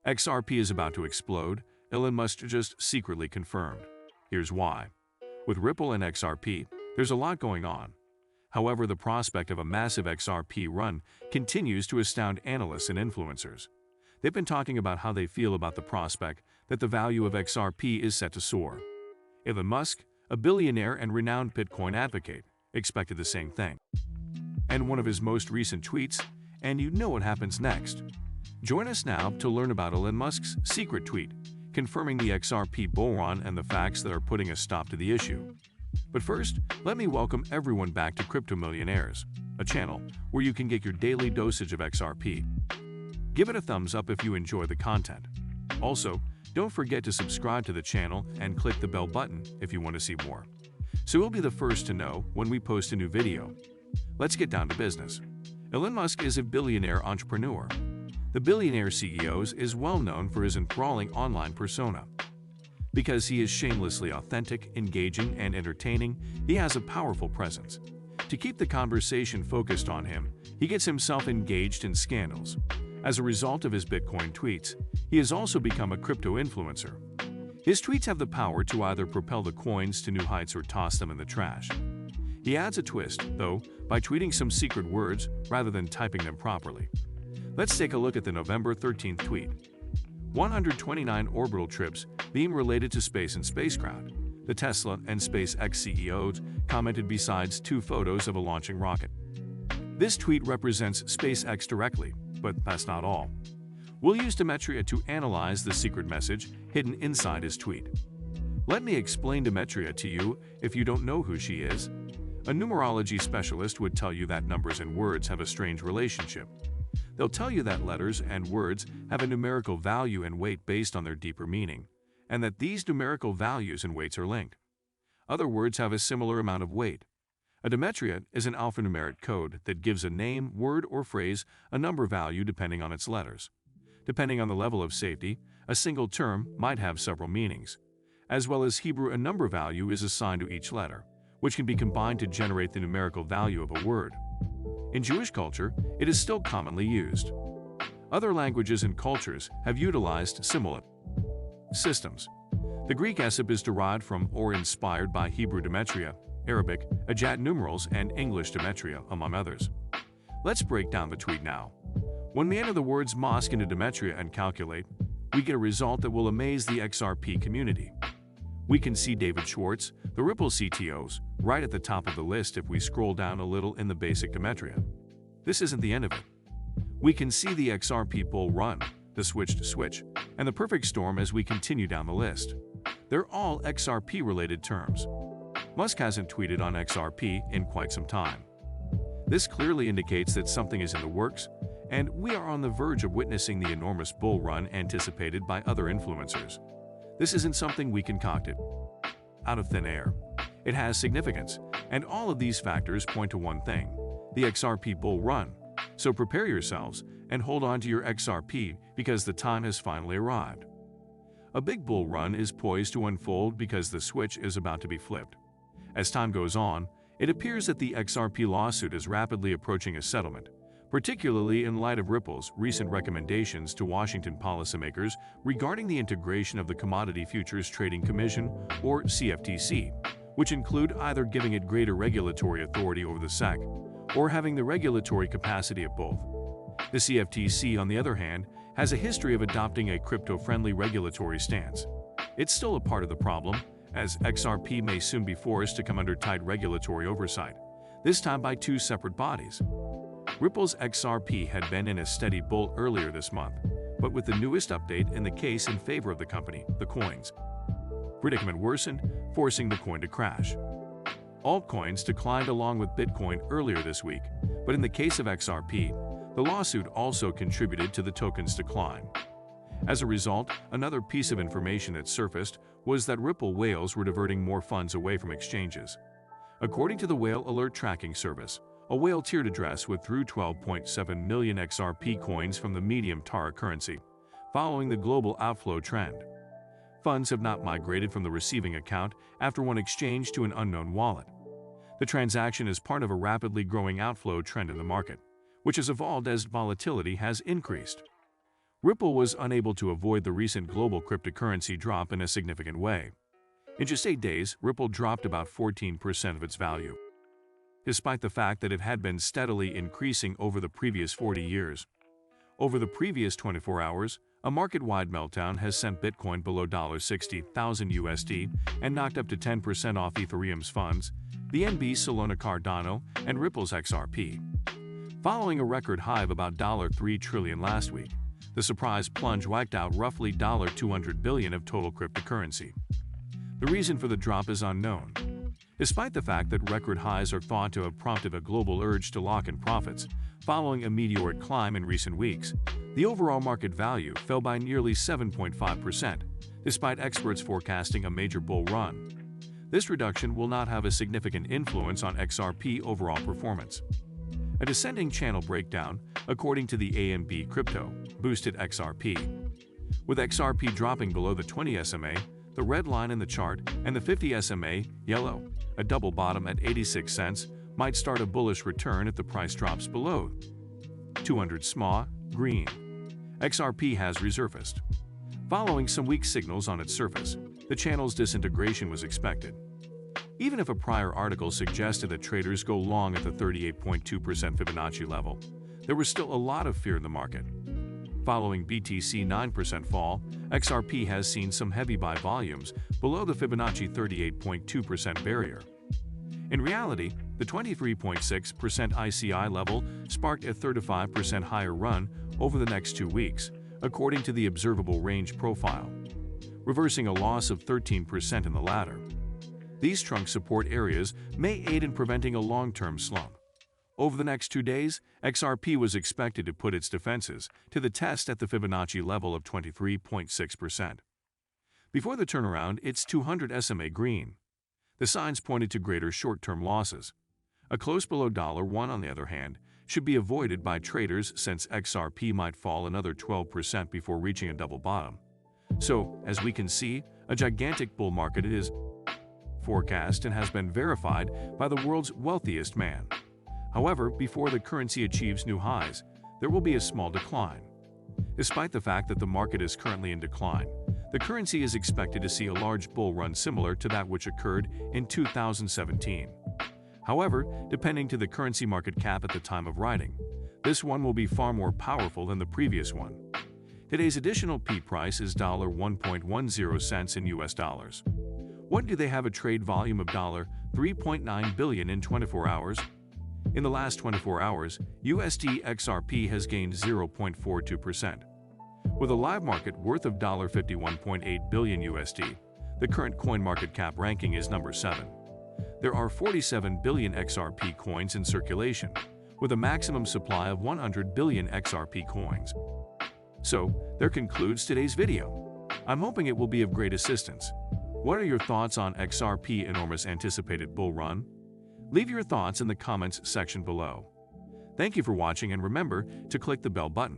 XRP is about to explode, Elon Musk just secretly confirmed. Here's why. With Ripple and XRP, there's a lot going on. However, the prospect of a massive XRP run continues to astound analysts and influencers. They've been talking about how they feel about the prospect that the value of XRP is set to soar. Elon Musk, a billionaire and renowned Bitcoin advocate, expected the same thing. And one of his most recent tweets, and you know what happens next. Join us now to learn about Elon Musk's secret tweet, confirming the XRP bull run and the facts that are putting a stop to the issue. But first, let me welcome everyone back to Crypto Millionaires, a channel where you can get your daily dosage of XRP. Give it a thumbs up if you enjoy the content. Also, don't forget to subscribe to the channel and click the bell button if you want to see more, so you'll be the first to know when we post a new video. Let's get down to business. Elon Musk is a billionaire entrepreneur. The billionaire CEO is well known for his enthralling online persona. Because he is shamelessly authentic, engaging, and entertaining, he has a powerful presence. To keep the conversation focused on him, he gets himself engaged in scandals. As a result of his Bitcoin tweets, he has also become a crypto influencer. His tweets have the power to either propel the coins to new heights or toss them in the trash. He adds a twist, though, by tweeting some secret words rather than typing them properly. Let's take a look at the November 13th tweet. 129 orbital trips being related to space and spacecraft. The Tesla and SpaceX CEOs commented besides two photos of a launching rocket. This tweet represents SpaceX directly, but that's not all. We'll use Gematria to analyze the secret message hidden inside his tweet. Let me explain Gematria to you if you don't know who she is. A numerology specialist would tell you that numbers and words have a strange relationship. They'll tell you that letters and words have a numerical value and weight based on their deeper meaning, and that these numerical values and weights are linked. Other words have a similar amount of weight. A Gematria is an alphanumeric code that gives a name, word, or phrase a number value depending on its letters. Depending on the level of safety, a single term might have several meanings. As well as Hebrew, a number value is assigned to each letter, which can be combined to generate the numerical value of a word. In Jewish culture, it is still commonly used. Other languages and cultures have utilized similar systems. The Greek SIP is derived from or inspired by Hebrew Gematria, Arabic, Ajat numerals, and English Gematria, among others. Let's break down the tweet now. When we enter the words mosque into Gematria and calculate, we get a result that will amaze the XRP community. We can see David Schwartz, the Ripple CTOs, right at the top of the list if we scroll down a little in the basic Gematria. This isn't the end of it. We can see the XRP bull run, the switch to switch, and the perfect storm as we continue down the list. They're all XRP-related terms. Musk hasn't tweeted on XRP in quite some time. This clearly indicates that something is in the works, and we are on the verge of witnessing the enormous bull run anticipated by other influencers. This isn't something we concocted out of thin air. It has significance, and all of these factors point to one thing: the XRP bull run. So prepare yourselves and hold on to your XRP because the time has finally arrived. A big bull run is poised to unfold because the switch is about to be flipped. As time goes on, it appears that the XRP lawsuit is rapidly approaching a settlement, particularly in light of Ripple's recent recommendations to Washington policymakers regarding the integration of the Commodity Futures Trading Commission, or CFTC, which include either giving it greater regulatory authority over the SEC or having the regulatory capacity of both. The CFTC, on the other hand, has a history of adopting a crypto-friendly regulatory stance. It's still a part of the problem, as XRP may soon be forced to come under tight regulatory oversight, this time by two separate bodies. Ripple's XRP had been in a steady bull earlier this month, but with the newest update in the case in favor of the company, the coin's predicament worsened, forcing the coin to crash. Altcoins declined along with Bitcoin earlier this week, but in the case of XRP, the lawsuit also contributed to the token's decline. As a result, another piece of information that surfaced was that Ripple whales were diverting more funds away from exchanges. According to the Whale Alert Tracking Service, a whale tiered address withdrew 12.7 million XRP coins from the medium Tara currency, following the global outflow trend. Funds have not migrated from the receiving account after one exchange to an unknown wallet. The transaction is part of a rapidly growing outflow trend in the market, which has evolved as volatility has increased. Ripple was unable to avoid the recent global cryptocurrency drop in a significant way. In just 8 days, Ripple dropped about 14% of its value, despite the fact that it had been steadily increasing over the previous 40 years. Over the previous 24 hours, a market-wide meltdown has sent Bitcoin below $60,000 USD and knocked up to 10% off Ethereum's funds, the BNB's Solana Cardano, and Ripple's XRP. Following a record high of about $3 trillion last week, the surprise plunge wiped out roughly $200 billion of total cryptocurrency. The reason for the drop is unknown. Despite the fact that record highs are thought to have prompted a global urge to lock in profits, following a meteoric climb in recent weeks, the overall market value fell by nearly 7.5%, despite experts forecasting a major bull run. This reduction will not have a significant influence on XRP overall performance. A descending channel breakdown, according to the AMB Crypto, boosted XRP. With XRP dropping below the 20 SMA, the red line in the chart, and the 50 SMA, yellow, a double bottom at 86 cents, might start a bullish return if the price drops below 200 SMA, green. XRP has resurfaced. Following some weak signals on its surface, the channel's disintegration was expected. Even if a prior article suggested that traders go long at the 38.2% Fibonacci level, there was still a lot of fear in the market. Following BTC 9% fall, XRP has seen some heavy buy volumes below the Fibonacci 38.2% barrier. In reality, the 23.6% ICI level sparked a 35% higher run over the next 2 weeks, according to the observable range profile, reversing a loss of 13% in the latter. These trunk support areas may aid in preventing a long-term slump. Over the next 2 days, XRP was expected to put its defenses to the test at the Fibonacci level of 23.6%. Before the turnaround, it's 200 SMA green. The signs pointed to greater short-term losses. A close below $1, on the other hand, should be avoided by traders since XRP might fall another 12% before reaching a double bottom. So, as we can see, a gigantic bull market is forecast and has been verified by the world's wealthiest man. However, before the currency achieves new highs, there will be a small decline. Despite the fact that the market is currently in decline, the currency is expected to see a large bull run similar to that which occurred in 2017. However, depending to the currency market cap at the time of writing, this one will be far more powerful than the previous one. Today's additional P price is $1.10 cents in US dollars. What do they have a trade volume of $3.9 billion in 24 hours? In the last 24 hours, USD XRP has gained 0.42%. With a live market worth of $51.8 billion USD, the current coin market cap ranking is number 7. There are 47 billion XRP coins in circulation, with a maximum supply of 100 billion XRP coins. So, there concludes today's video. I'm hoping it will be of great assistance. What are your thoughts on XRP enormous anticipated bull run? Leave your thoughts in the comments section below. Thank you for watching and remember to click the bell button.